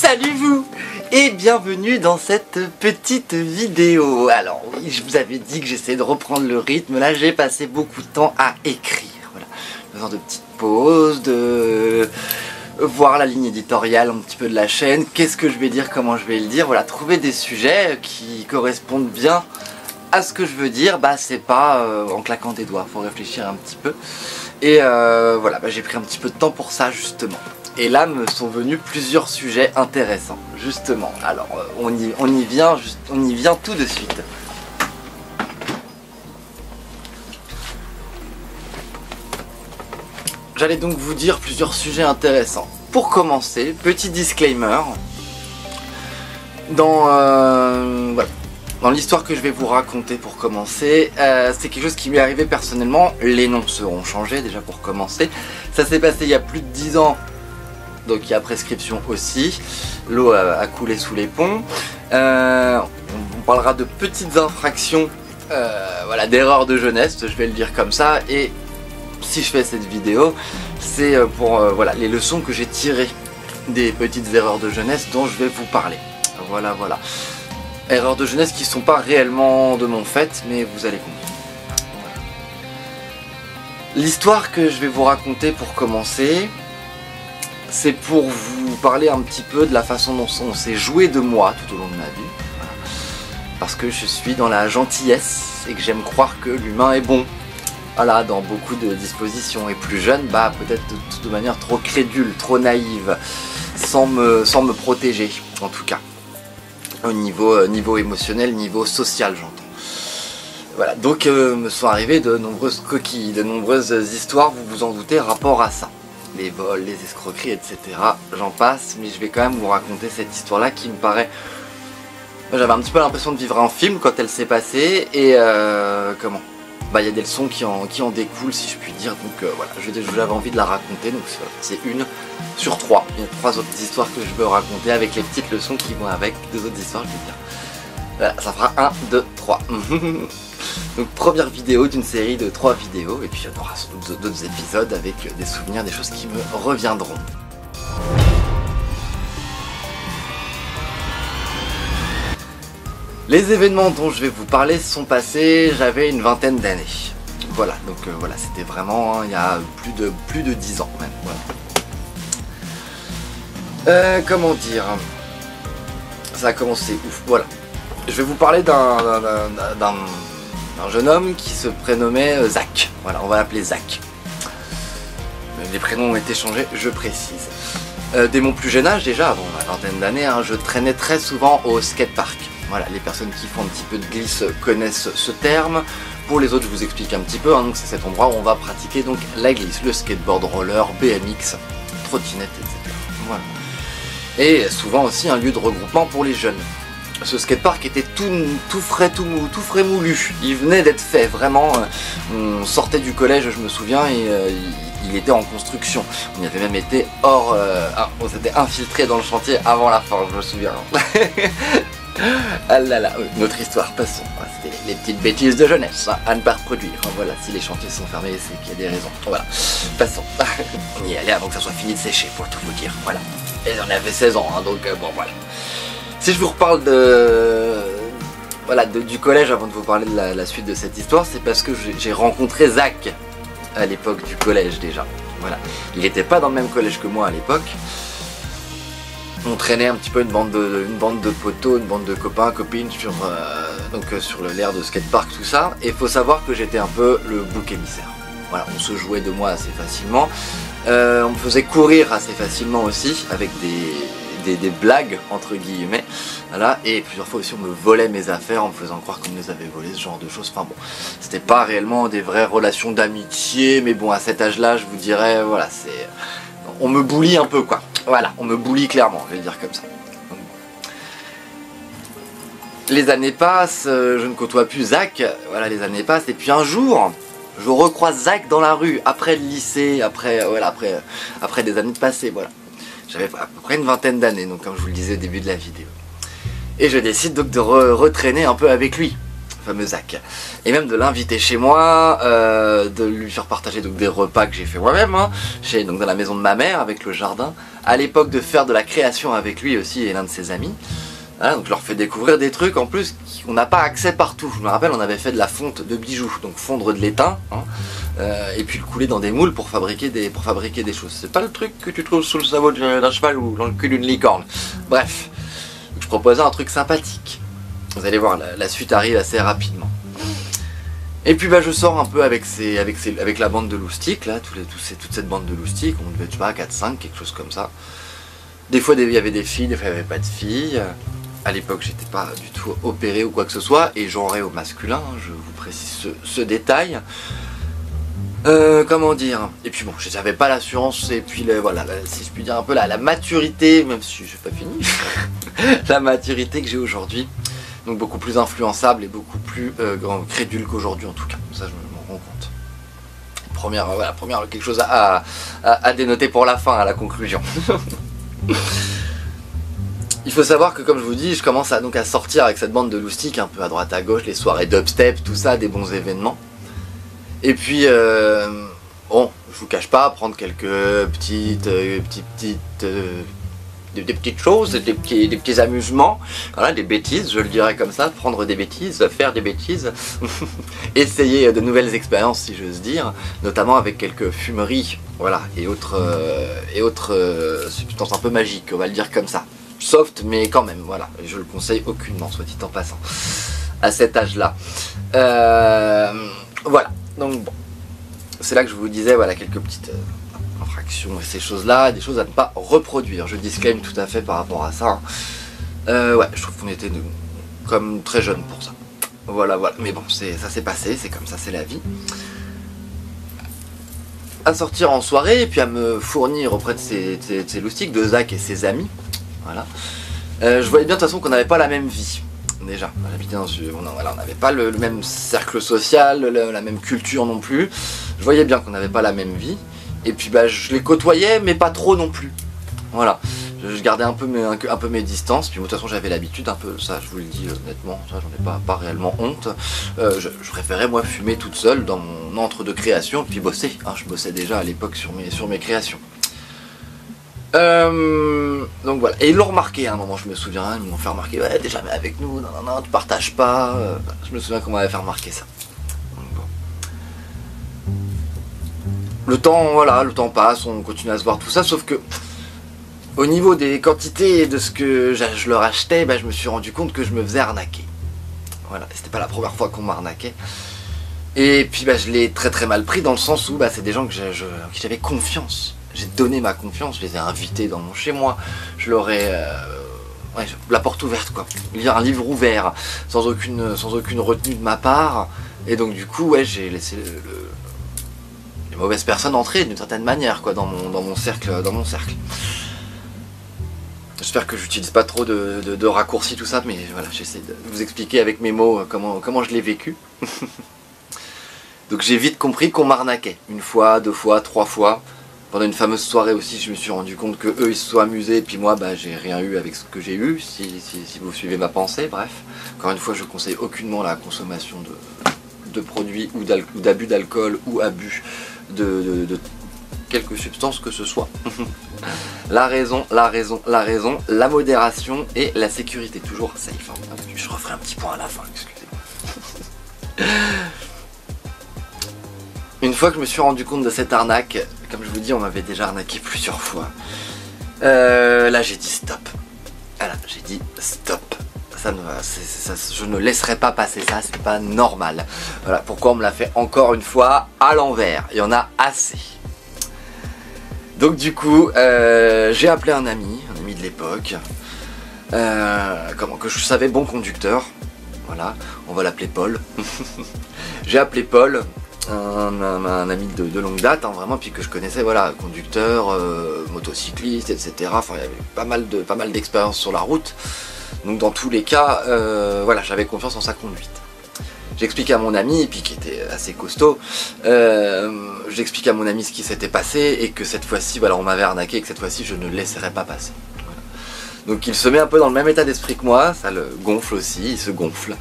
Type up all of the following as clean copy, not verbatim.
Salut vous et bienvenue dans cette petite vidéo. Alors oui, je vous avais dit que j'essayais de reprendre le rythme. Là j'ai passé beaucoup de temps à écrire. Voilà, besoin de petites pauses, de voir la ligne éditoriale un petit peu de la chaîne. Qu'est-ce que je vais dire, comment je vais le dire. Voilà, trouver des sujets qui correspondent bien à ce que je veux dire. Bah c'est pas en claquant des doigts, faut réfléchir un petit peu. Et voilà, bah, j'ai pris un petit peu de temps pour ça justement. Et là me sont venus plusieurs sujets intéressants, justement. Alors on y vient tout de suite. J'allais donc vous dire plusieurs sujets intéressants. Pour commencer, petit disclaimer. Voilà. Dans l'histoire que je vais vous raconter pour commencer, c'est quelque chose qui m'est arrivé personnellement. Les noms seront changés déjà pour commencer. Ça s'est passé il y a plus de 10 ans. Donc il y a prescription aussi, l'eau a coulé sous les ponts. On parlera de petites infractions, voilà, d'erreurs de jeunesse, je vais le dire comme ça. Et si je fais cette vidéo, c'est pour voilà, les leçons que j'ai tirées des petites erreurs de jeunesse dont je vais vous parler. Voilà, voilà. Erreurs de jeunesse qui ne sont pas réellement de mon fait, mais vous allez comprendre. Voilà. L'histoire que je vais vous raconter pour commencer, c'est pour vous parler un petit peu de la façon dont on s'est joué de moi tout au long de ma vie. Voilà. Parce que je suis dans la gentillesse et que j'aime croire que l'humain est bon. Voilà, dans beaucoup de dispositions. Et plus jeune, bah peut-être de manière trop crédule, trop naïve, sans me protéger, en tout cas. Au niveau émotionnel, niveau social, j'entends. Voilà, donc me sont arrivées de nombreuses coquilles, de nombreuses histoires, vous vous en doutez, rapport à ça. Les vols, les escroqueries, etc. J'en passe, mais je vais quand même vous raconter cette histoire-là qui me paraît... J'avais un petit peu l'impression de vivre un film quand elle s'est passée, et comment ? Bah, il y a des leçons qui en découlent, si je puis dire, donc voilà, j'avais envie de la raconter, donc c'est une sur 3. Il y a 3 autres histoires que je veux raconter avec les petites leçons qui vont avec, 2 autres histoires, je veux dire. Voilà, ça fera 1, 2, 3. Donc première vidéo d'une série de 3 vidéos, et puis il y aura d'autres épisodes avec des souvenirs, des choses qui me reviendront. Les événements dont je vais vous parler sont passés, j'avais une vingtaine d'années. Voilà, donc voilà, c'était vraiment il y a plus de 10 ans même. Voilà. Comment dire, ça a commencé ouf, voilà. Je vais vous parler d'un jeune homme qui se prénommait Zach. Voilà, on va l'appeler Zach. Les prénoms ont été changés, je précise. Dès mon plus jeune âge, déjà avant ma vingtaine d'années, hein, je traînais très souvent au skatepark. Voilà, les personnes qui font un petit peu de glisse connaissent ce terme. Pour les autres, je vous explique un petit peu. Hein, donc c'est cet endroit où on va pratiquer donc la glisse, le skateboard, roller, BMX, trottinette, etc. Voilà. Et souvent aussi un lieu de regroupement pour les jeunes. Ce skatepark était tout frais, tout mou, tout frais moulu. Il venait d'être fait, vraiment. On sortait du collège, je me souviens, et il était en construction. On y avait même été on s'était infiltré dans le chantier avant la fin, je me souviens. Ah là là, notre histoire, passons. C'était les petites bêtises de jeunesse, hein, à ne pas reproduire. Voilà, si les chantiers sont fermés, c'est qu'il y a des raisons. Voilà, passons. On y allait avant que ça soit fini de sécher, pour tout vous dire. Voilà. Et on avait 16 ans, hein, donc bon, voilà. Si je vous reparle du collège avant de vous parler de la suite de cette histoire, c'est parce que j'ai rencontré Zach à l'époque du collège déjà. Voilà. Il n'était pas dans le même collège que moi à l'époque. On traînait un petit peu une bande de potos, une bande de copains, copines sur l'aire de skatepark, tout ça. Et il faut savoir que j'étais un peu le bouc émissaire. Voilà, on se jouait de moi assez facilement. On me faisait courir assez facilement aussi, avec des blagues entre guillemets. Voilà, et plusieurs fois aussi on me volait mes affaires en me faisant croire qu'on me les avait volées, ce genre de choses. Enfin bon, c'était pas réellement des vraies relations d'amitié, mais bon, à cet âge-là, je vous dirais, voilà, on me bully un peu, quoi. Voilà, on me bully clairement, je vais le dire comme ça. Les années passent, je ne côtoie plus Zach, voilà, les années passent, et puis un jour, je recroise Zach dans la rue, après le lycée, après des années de passé, voilà. J'avais à peu près une vingtaine d'années, donc comme je vous le disais au début de la vidéo. Et je décide donc de retraîner un peu avec lui. le fameux Zach. Et même de l'inviter chez moi, de lui faire partager donc des repas que j'ai fait moi-même, hein, donc dans la maison de ma mère avec le jardin. À l'époque de faire de la création avec lui aussi et l'un de ses amis. Voilà, donc je leur fais découvrir des trucs en plus qu'on n'a pas accès partout. Je me rappelle, on avait fait de la fonte de bijoux, donc fondre de l'étain, hein, et puis le couler dans des moules pour fabriquer des choses. C'est pas le truc que tu trouves sous le sabot d'un cheval ou dans le cul d'une licorne. Bref, je proposais un truc sympathique. Vous allez voir, la suite arrive assez rapidement. Et puis bah, je sors un peu avec la bande de loustiques, là, toute cette bande de loustiques, on devait être, je sais pas, 4-5, quelque chose comme ça. Des fois il y avait des filles, des fois il n'y avait pas de filles. À l'époque j'étais pas du tout opéré ou quoi que ce soit, et genré au masculin, hein, je vous précise ce détail. Comment dire, et puis bon, je n'avais pas l'assurance, et puis voilà, si je puis dire un peu la maturité, même si je n'ai pas fini, la maturité que j'ai aujourd'hui. Donc beaucoup plus influençable et beaucoup plus crédule qu'aujourd'hui en tout cas, ça je m'en rends compte. Première, quelque chose à dénoter pour la fin, à la conclusion. Il faut savoir que comme je vous dis, je commence à sortir avec cette bande de loustiques un peu à droite à gauche, les soirées dubstep, tout ça, des bons événements. Et puis, bon, je vous cache pas, prendre quelques des petites choses, des petits amusements, voilà, des bêtises, je le dirais comme ça, prendre des bêtises, faire des bêtises, essayer de nouvelles expériences si j'ose dire, notamment avec quelques fumeries, voilà, et autres substances un peu magiques, on va le dire comme ça. Soft mais quand même, voilà, je le conseille aucunement, soit dit en passant, à cet âge-là. Voilà, donc bon, c'est là que je vous disais, voilà, quelques petites infractions et ces choses-là, des choses à ne pas reproduire. Je disclaime tout à fait par rapport à ça. Ouais, je trouve qu'on était comme très jeunes pour ça. Voilà, voilà, mais bon, ça s'est passé, c'est comme ça, c'est la vie. À sortir en soirée et puis à me fournir auprès de ces loustiques, de Zach et ses amis. Voilà. Je voyais bien de toute façon qu'on n'avait pas la même vie. Déjà, on n'avait pas le même cercle social, la même culture non plus. Je voyais bien qu'on n'avait pas la même vie. Et puis bah, je les côtoyais, mais pas trop non plus. Voilà. Je gardais un peu mes distances. Puis de toute façon, j'avais l'habitude un peu, ça je vous le dis honnêtement, ça j'en ai pas réellement honte. Je préférais moi fumer toute seule dans mon entre de création, puis bosser. Hein, je bossais déjà à l'époque sur mes créations. Donc voilà, et ils l'ont remarqué à un moment, je me souviens, ils m'ont fait remarquer, ouais, t'es jamais avec nous, non, tu partages pas, je me souviens qu'on m'avait fait remarquer ça. Donc, bon. Le temps passe, on continue à se voir tout ça, sauf que au niveau des quantités et de ce que je leur achetais, bah, je me suis rendu compte que je me faisais arnaquer. Voilà, c'était pas la première fois qu'on m'arnaquait. Et puis bah, je l'ai très mal pris dans le sens où bah, c'est des gens en qui j'avais confiance. J'ai donné ma confiance, je les ai invités dans mon chez moi, je leur ai la porte ouverte quoi, lire un livre ouvert, sans aucune retenue de ma part, et donc du coup ouais, j'ai laissé les mauvaises personnes entrer d'une certaine manière quoi dans mon cercle. J'espère que j'utilise pas trop de raccourcis tout ça, mais voilà, j'essaie de vous expliquer avec mes mots comment je l'ai vécu. Donc j'ai vite compris qu'on m'arnaquait, une fois, deux fois, trois fois. Pendant une fameuse soirée aussi, je me suis rendu compte que eux ils se sont amusés et puis moi bah, j'ai rien eu avec ce que j'ai eu, si vous suivez ma pensée, bref. Encore une fois, je conseille aucunement la consommation de produits ou d'abus d'alcool ou abus de quelque substance que ce soit. La raison, la modération et la sécurité, toujours safe. Hein. Je referai un petit point à la fin, excusez-moi. Une fois que je me suis rendu compte de cette arnaque, comme je vous dis, on m'avait déjà arnaqué plusieurs fois. Là j'ai dit stop. Voilà, j'ai dit stop. Je ne laisserai pas passer ça, c'est pas normal. Voilà, pourquoi on me l'a fait encore une fois à l'envers. Il y en a assez. Donc du coup, j'ai appelé un ami de l'époque, que je savais bon conducteur. Voilà, on va l'appeler Paul. J'ai appelé Paul. Un ami de longue date, hein, vraiment, puis que je connaissais, voilà, conducteur, motocycliste, etc. Enfin, il y avait pas mal d'expérience sur la route. Donc dans tous les cas, voilà, j'avais confiance en sa conduite. J'explique à mon ami, puis qui était assez costaud, j'explique à mon ami ce qui s'était passé et que cette fois-ci, voilà, on m'avait arnaqué et que cette fois-ci, je ne laisserai pas passer. Voilà. Donc il se met un peu dans le même état d'esprit que moi, ça le gonfle aussi, il se gonfle.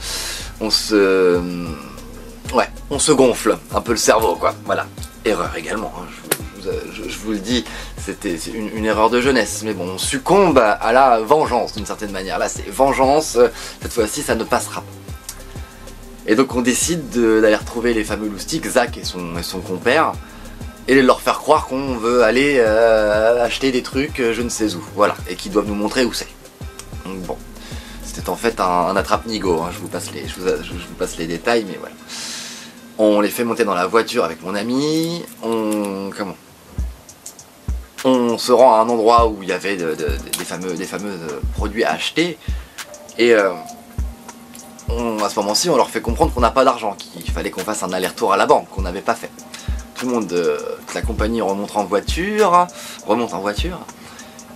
on se... Ouais, on se gonfle un peu le cerveau, quoi. Voilà. Erreur également, hein. Je vous le dis, c'est une erreur de jeunesse. Mais bon, on succombe à la vengeance d'une certaine manière. Là, c'est vengeance. Cette fois-ci, ça ne passera pas. Et donc, on décide d'aller retrouver les fameux loustiques, Zach et son compère, et de leur faire croire qu'on veut aller acheter des trucs je ne sais où. Voilà. Et qu'ils doivent nous montrer où c'est. Donc bon. C'était en fait un attrape-nigo. Hein. Je vous passe les détails, mais voilà. On les fait monter dans la voiture avec mon ami, on se rend à un endroit où il y avait des fameux produits à acheter, et à ce moment-ci on leur fait comprendre qu'on n'a pas d'argent, qu'il fallait qu'on fasse un aller-retour à la banque, qu'on n'avait pas fait. Tout le monde, toute la compagnie remonte en voiture,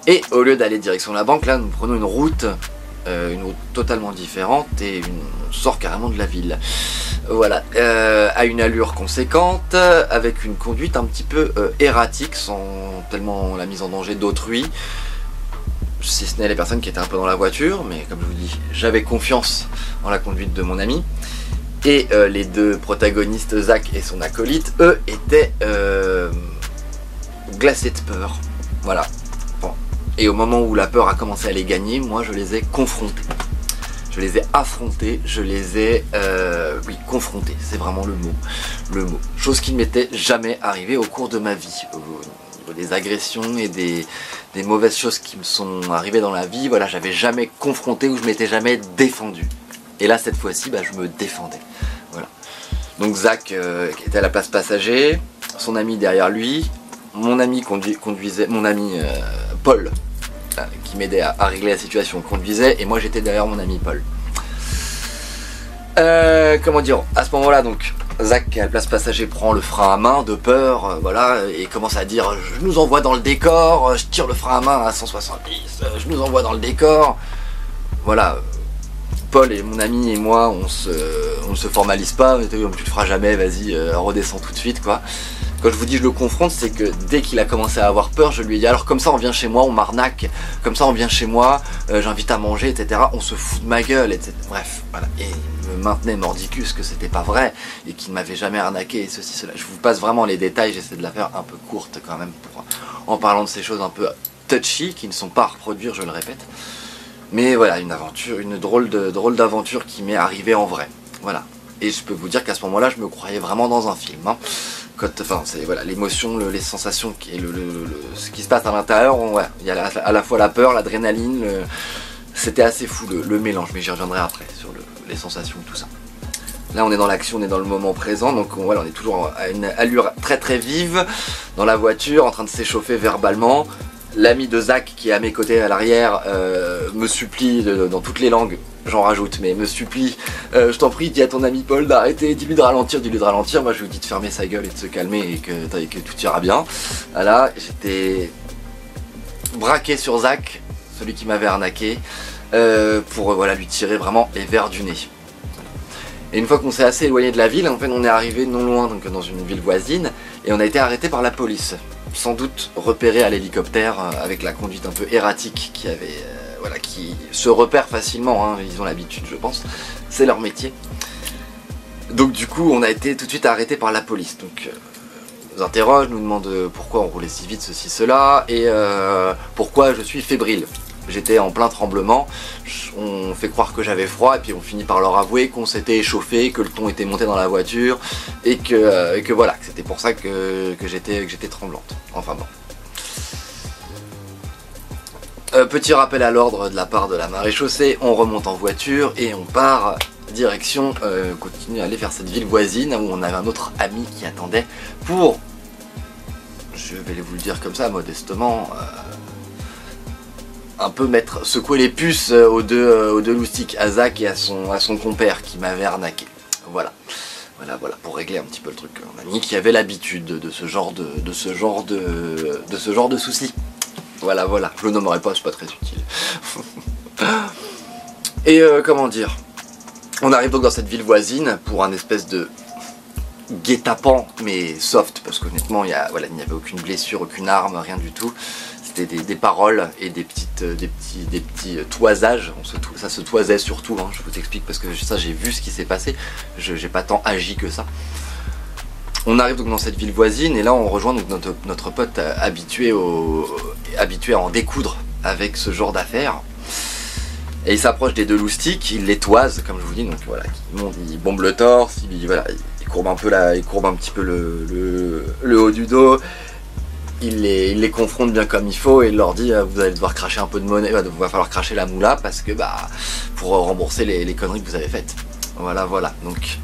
et au lieu d'aller direction la banque, là nous prenons une route totalement différente, et on sort carrément de la ville. Voilà, à une allure conséquente, avec une conduite un petit peu erratique, sans tellement la mise en danger d'autrui, si ce n'est les personnes qui étaient un peu dans la voiture, mais comme je vous dis, j'avais confiance en la conduite de mon ami. Et les deux protagonistes, Zach et son acolyte, eux, étaient glacés de peur. Voilà. Bon. Et au moment où la peur a commencé à les gagner, moi je les ai confrontés. Je les ai affrontés, je les ai oui, confrontés, c'est vraiment le mot. Chose qui ne m'était jamais arrivée au cours de ma vie. Au niveau des agressions et des mauvaises choses qui me sont arrivées dans la vie, voilà, j'avais jamais confronté ou je m'étais jamais défendu. Et là, cette fois-ci, bah, je me défendais. Voilà. Donc Zach qui était à la place passager, son ami derrière lui, mon ami conduisait, mon ami Paul, qui m'aidait à régler la situation, conduisait, et moi j'étais derrière mon ami Paul. Comment dire, à ce moment-là, donc Zach qui est à la place passager prend le frein à main de peur, voilà, et commence à dire je nous envoie dans le décor, je tire le frein à main à 170, je nous envoie dans le décor. Voilà, Paul et mon ami et moi on ne se formalise pas, tu le feras jamais, vas-y, redescends tout de suite, quoi. Quand je vous dis je le confronte, c'est que dès qu'il a commencé à avoir peur, je lui ai dit alors comme ça on vient chez moi, on m'arnaque, comme ça on vient chez moi, j'invite à manger, etc. On se fout de ma gueule, etc. Bref, voilà. Et il me maintenait mordicus que c'était pas vrai et qu'il ne m'avait jamais arnaqué et ceci, cela. Je vous passe vraiment les détails, j'essaie de la faire un peu courte quand même en parlant de ces choses un peu touchy qui ne sont pas à reproduire, je le répète. Mais voilà, une aventure, une drôle d'aventure qui m'est arrivée en vrai. Voilà. Et je peux vous dire qu'à ce moment-là, je me croyais vraiment dans un film. Hein. Enfin, c'est voilà, l'émotion, les sensations et ce qui se passe à l'intérieur, ouais, il y a à la fois la peur, l'adrénaline, c'était assez fou le mélange, mais j'y reviendrai après sur les sensations, tout ça. Là on est dans l'action, on est dans le moment présent, donc voilà, on est toujours à une allure très très vive dans la voiture, en train de s'échauffer verbalement. L'ami de Zach qui est à mes côtés à l'arrière me supplie dans toutes les langues, j'en rajoute, mais me supplie, je t'en prie, dis à ton ami Paul d'arrêter, dis-lui de ralentir, moi je lui dis de fermer sa gueule et de se calmer et que tout ira bien. Voilà, j'étais braqué sur Zach, celui qui m'avait arnaqué, pour voilà, lui tirer vraiment les vers du nez. Et une fois qu'on s'est assez éloigné de la ville, en fait on est arrivé non loin, donc dans une ville voisine, et on a été arrêté par la police. Sans doute repéré à l'hélicoptère avec la conduite un peu erratique qui avait, voilà, qui se repère facilement, hein, ils ont l'habitude je pense, c'est leur métier. Donc du coup on a été tout de suite arrêté par la police, donc ils nous interrogent, nous demandent pourquoi on roulait si vite, ceci, cela, et pourquoi je suis fébrile. J'étais en plein tremblement, on fait croire que j'avais froid et puis on finit par leur avouer qu'on s'était échauffé, que le ton était monté dans la voiture et que voilà, que c'était pour ça que j'étais tremblante. Enfin bon. Petit rappel à l'ordre de la part de la maréchaussée, on remonte en voiture et on part direction, continue à aller vers cette ville voisine où on avait un autre ami qui attendait pour, je vais vous le dire comme ça modestement, un peu secouer les puces aux deux loustiques, à Zach et à son compère qui m'avait arnaqué. Voilà, pour régler un petit peu le truc. Un ami qui avait l'habitude de ce genre de soucis. Voilà, je le nommerai pas, c'est pas très utile. Et comment dire, on arrive donc dans cette ville voisine pour un espèce de guet-apens, mais soft, parce qu'honnêtement il n'y avait aucune blessure, aucune arme, rien du tout. c'était des paroles et des petits toisages. Ça se toisait surtout, hein, je vous explique parce que ça j'ai vu ce qui s'est passé, j'ai pas tant agi que ça. On arrive donc dans cette ville voisine et là on rejoint donc notre pote habitué à en découdre avec ce genre d'affaires. Et il s'approche des deux loustiques, il les toise comme je vous dis, donc voilà, il bombe le torse, il courbe un peu il courbe un petit peu le haut du dos, il les confronte bien comme il faut et il leur dit vous allez devoir cracher un peu de monnaie, il va falloir cracher la moula parce que pour rembourser les conneries que vous avez faites. Voilà, donc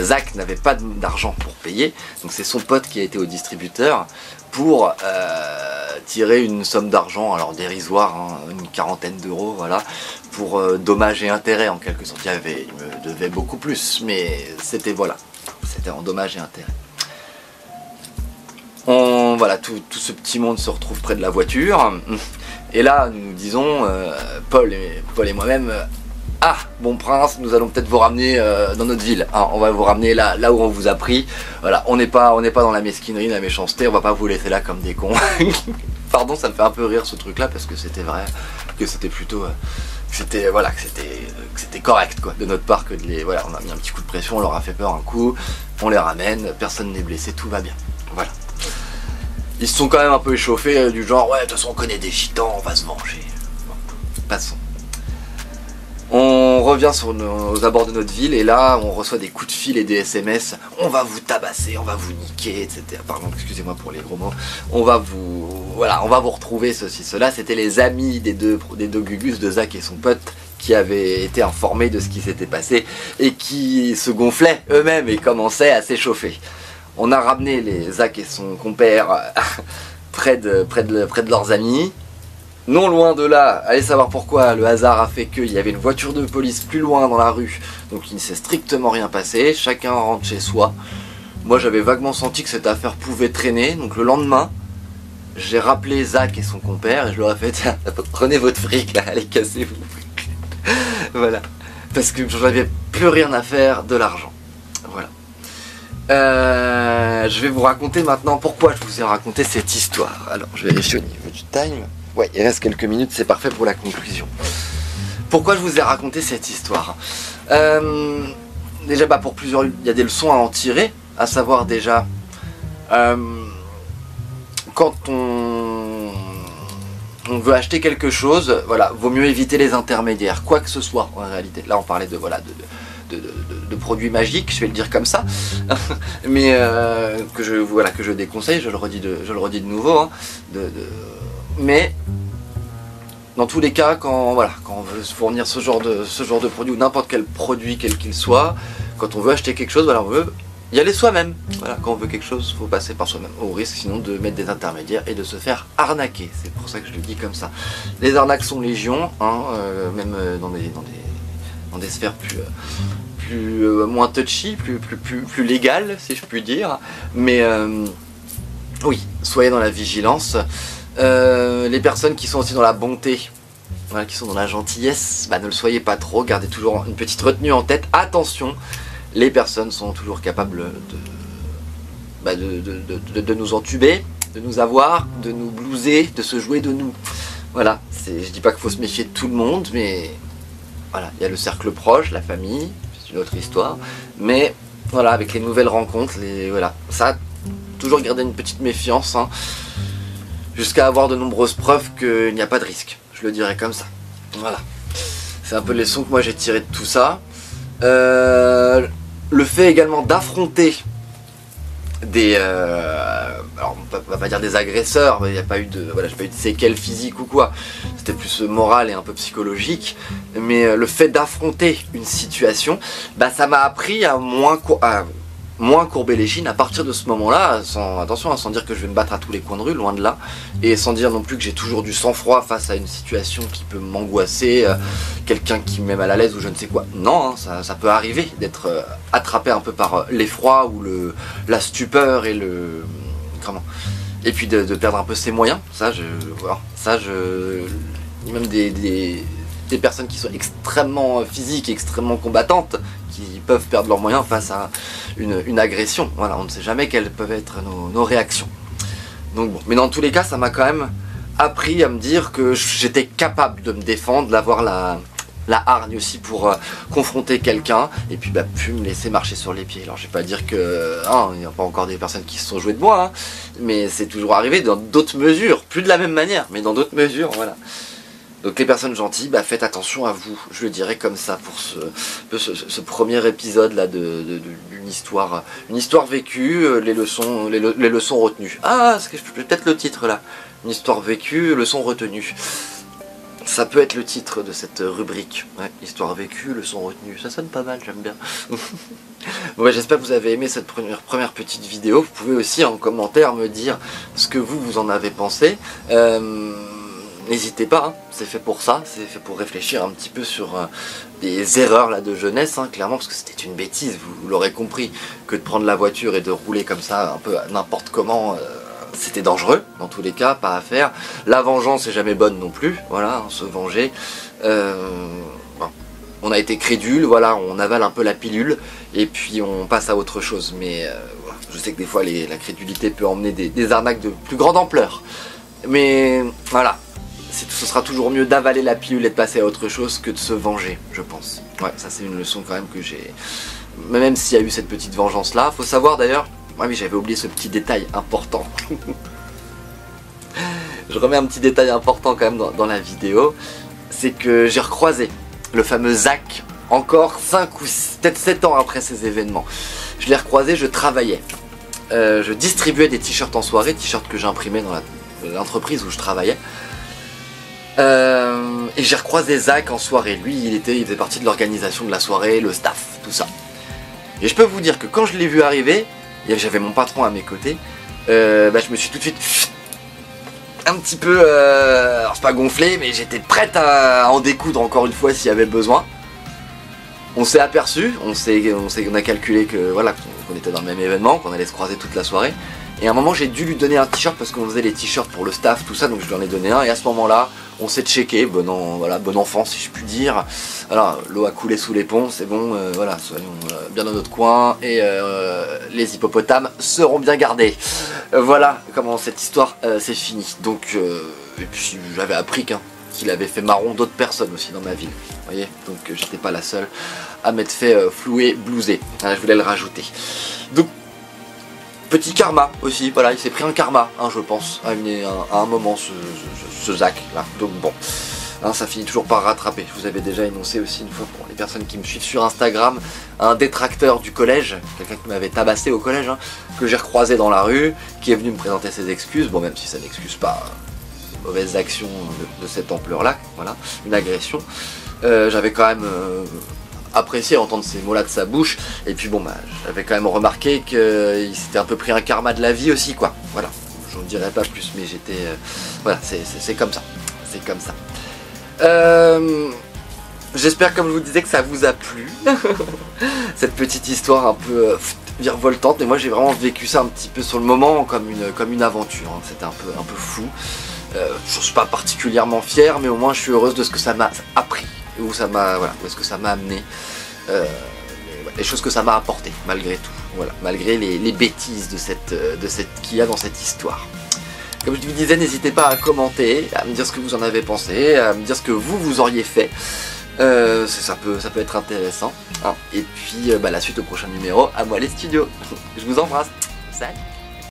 Zach n'avait pas d'argent pour payer, donc c'est son pote qui a été au distributeur pour tirer une somme d'argent, alors dérisoire, hein, une quarantaine d'euros, voilà, pour dommages et intérêts en quelque sorte. Il me devait beaucoup plus, mais c'était en dommages et intérêts. Voilà, tout ce petit monde se retrouve près de la voiture, et là nous disons, Paul et moi-même, ah, bon prince, nous allons peut-être vous ramener dans notre ville, hein, on va vous ramener là où on vous a pris, voilà, on n'est pas dans la mesquinerie, la méchanceté, on va pas vous laisser là comme des cons. Pardon, ça me fait un peu rire ce truc là, parce que c'était vrai, que c'était plutôt, que c'était correct quoi, de notre part, voilà, on a mis un petit coup de pression, on leur a fait peur un coup, on les ramène, personne n'est blessé, tout va bien, voilà. Ils se sont quand même un peu échauffés, du genre, ouais, de toute façon on connaît des gitans, on va se venger. Bon, passons. On revient aux abords de notre ville et là on reçoit des coups de fil et des SMS. On va vous tabasser, on va vous niquer, etc. Pardon, excusez-moi pour les gros mots. On va vous retrouver, ceci, cela. C'était les amis des deux Gugus, de Zach et son pote, qui avaient été informés de ce qui s'était passé et qui se gonflaient eux-mêmes et commençaient à s'échauffer. On a ramené Zach et son compère près de leurs amis. Non loin de là, allez savoir pourquoi, le hasard a fait qu'il y avait une voiture de police plus loin dans la rue, donc il ne s'est strictement rien passé, chacun rentre chez soi. Moi j'avais vaguement senti que cette affaire pouvait traîner, donc le lendemain, j'ai rappelé Zach et son compère et je leur ai fait tiens, prenez votre fric là, allez cassez-vous. Voilà, parce que j'en avais plus rien à faire de l'argent. Voilà. Je vais vous raconter maintenant pourquoi je vous ai raconté cette histoire. Alors je vais vérifier au niveau du time. Ouais, il reste quelques minutes, c'est parfait pour la conclusion. Pourquoi je vous ai raconté cette histoire? Déjà, pour plusieurs, il y a des leçons à en tirer, à savoir déjà, quand on veut acheter quelque chose, voilà, vaut mieux éviter les intermédiaires, quoi que ce soit en réalité. Là, on parlait de produits magiques, je vais le dire comme ça, mais que je déconseille, je le redis de nouveau, hein, mais dans tous les cas, quand on veut se fournir ce genre de produit ou n'importe quel produit quel qu'il soit, quand on veut acheter quelque chose, voilà, on veut y aller soi-même. Voilà, quand on veut quelque chose, il faut passer par soi-même, au risque sinon de mettre des intermédiaires et de se faire arnaquer. C'est pour ça que je le dis comme ça. Les arnaques sont légion, hein, même dans des sphères moins touchy, plus légales, si je puis dire. Mais oui, soyez dans la vigilance. Les personnes qui sont aussi dans la bonté, voilà, qui sont dans la gentillesse, ne le soyez pas trop, gardez toujours une petite retenue en tête. Attention, les personnes sont toujours capables de nous entuber, de nous avoir, de nous blouser, de se jouer de nous. Voilà, je dis pas qu'il faut se méfier de tout le monde, mais voilà, il y a le cercle proche, la famille, c'est une autre histoire, mais voilà, avec les nouvelles rencontres, voilà, ça, toujours garder une petite méfiance, hein, jusqu'à avoir de nombreuses preuves qu'il n'y a pas de risque. Je le dirais comme ça. Voilà. C'est un peu les leçons que moi j'ai tirées de tout ça. Le fait également d'affronter alors on va pas dire des agresseurs, mais il n'y a pas eu j'ai pas eu de séquelles physiques ou quoi. C'était plus moral et un peu psychologique. Mais le fait d'affronter une situation, ça m'a appris à moins courber les chines à partir de ce moment-là, sans dire que je vais me battre à tous les coins de rue, loin de là, et sans dire non plus que j'ai toujours du sang-froid face à une situation qui peut m'angoisser, quelqu'un qui me met mal à l'aise ou je ne sais quoi. Non, hein, ça peut arriver d'être attrapé un peu par l'effroi ou la stupeur et et puis de perdre un peu ses moyens. Même des personnes qui sont extrêmement physiques, extrêmement combattantes, qui peuvent perdre leurs moyens face à une agression. Voilà, on ne sait jamais quelles peuvent être nos réactions. Donc bon, mais dans tous les cas, ça m'a quand même appris à me dire que j'étais capable de me défendre, d'avoir la hargne aussi pour confronter quelqu'un, et puis puis me laisser marcher sur les pieds. Alors je vais pas dire que il n'y a pas encore des personnes qui se sont jouées de moi, hein, mais c'est toujours arrivé dans d'autres mesures, plus de la même manière, mais dans d'autres mesures, voilà. Donc les personnes gentilles, faites attention à vous, je le dirais comme ça pour ce premier épisode là d'une histoire, une histoire vécue, les leçons retenues. Ah, c'est peut-être le titre là, une histoire vécue, leçons retenues. Ça peut être le titre de cette rubrique, ouais, histoire vécue, leçon retenue, ça sonne pas mal, j'aime bien. Bon, j'espère que vous avez aimé cette première petite vidéo. Vous pouvez aussi en commentaire me dire ce que vous en avez pensé. N'hésitez pas, hein, c'est fait pour ça, c'est fait pour réfléchir un petit peu sur des erreurs là, de jeunesse, hein, clairement, parce que c'était une bêtise, vous l'aurez compris, que de prendre la voiture et de rouler comme ça, un peu n'importe comment, c'était dangereux, dans tous les cas, pas à faire. La vengeance est jamais bonne non plus, voilà, hein, se venger. Bon, on a été crédule, voilà, on avale un peu la pilule, et puis on passe à autre chose, mais voilà, je sais que des fois la crédulité peut emmener des arnaques de plus grande ampleur. Mais voilà. Ce sera toujours mieux d'avaler la pilule et de passer à autre chose que de se venger, je pense. Ouais, ça c'est une leçon quand même que j'ai... Même s'il y a eu cette petite vengeance là, faut savoir d'ailleurs... Ouais, mais j'avais oublié ce petit détail important. Je remets un petit détail important quand même dans la vidéo. C'est que j'ai recroisé le fameux Zach, encore 5 ou peut-être 7 ans après ces événements. Je l'ai recroisé, je travaillais. Je distribuais des t-shirts en soirée, t-shirts que j'imprimais dans l'entreprise où je travaillais. Et j'ai recroisé Zach en soirée. Lui, il faisait partie de l'organisation de la soirée, le staff, tout ça. Et je peux vous dire que quand je l'ai vu arriver, j'avais mon patron à mes côtés, je me suis tout de suite un petit peu, alors c'est pas gonflé, mais j'étais prête à en découdre encore une fois s'il y avait besoin. On s'est aperçu, on a calculé que voilà, qu'on était dans le même événement, qu'on allait se croiser toute la soirée. Et à un moment j'ai dû lui donner un t-shirt parce qu'on faisait les t-shirts pour le staff, tout ça, donc je lui en ai donné un. Et à ce moment-là, on s'est checké, bon enfant si je puis dire. Alors l'eau a coulé sous les ponts, c'est bon, voilà, soyons bien dans notre coin et les hippopotames seront bien gardés. Voilà comment cette histoire s'est finie. Donc, et puis j'avais appris qu'il avait fait marron d'autres personnes aussi dans ma ville. Vous voyez, donc j'étais pas la seule à m'être fait flouer, blouser. Je voulais le rajouter. Donc, petit karma aussi, voilà, il s'est pris un karma, je pense, à un moment, ce Zach là. Donc bon, ça finit toujours par rattraper. Je vous avais déjà énoncé aussi une fois pour les personnes qui me suivent sur Instagram, un détracteur du collège, quelqu'un qui m'avait tabassé au collège, que j'ai recroisé dans la rue, qui est venu me présenter ses excuses, bon même si ça n'excuse pas une mauvaise action de cette ampleur là, voilà, une agression. J'avais quand même... apprécié entendre ces mots là de sa bouche, et puis bon j'avais quand même remarqué qu'il s'était un peu pris un karma de la vie aussi, quoi, voilà, je ne dirai pas plus, mais j'étais voilà, c'est comme ça, c'est comme ça. J'espère, comme je vous disais, que ça vous a plu cette petite histoire un peu virevoltante, et moi j'ai vraiment vécu ça un petit peu sur le moment comme une aventure, c'était un peu fou. Je suis pas particulièrement fier, mais au moins je suis heureuse de ce que ça m'a appris, où ça m'a, voilà, où est-ce que ça m'a amené, les choses que ça m'a apporté malgré tout, voilà, malgré les bêtises qu'il y a dans cette histoire. Comme je vous disais, n'hésitez pas à commenter, à me dire ce que vous en avez pensé, à me dire ce que vous auriez fait. Ça peut être intéressant, Et puis la suite au prochain numéro, à moi les studios. Je vous embrasse. Salut.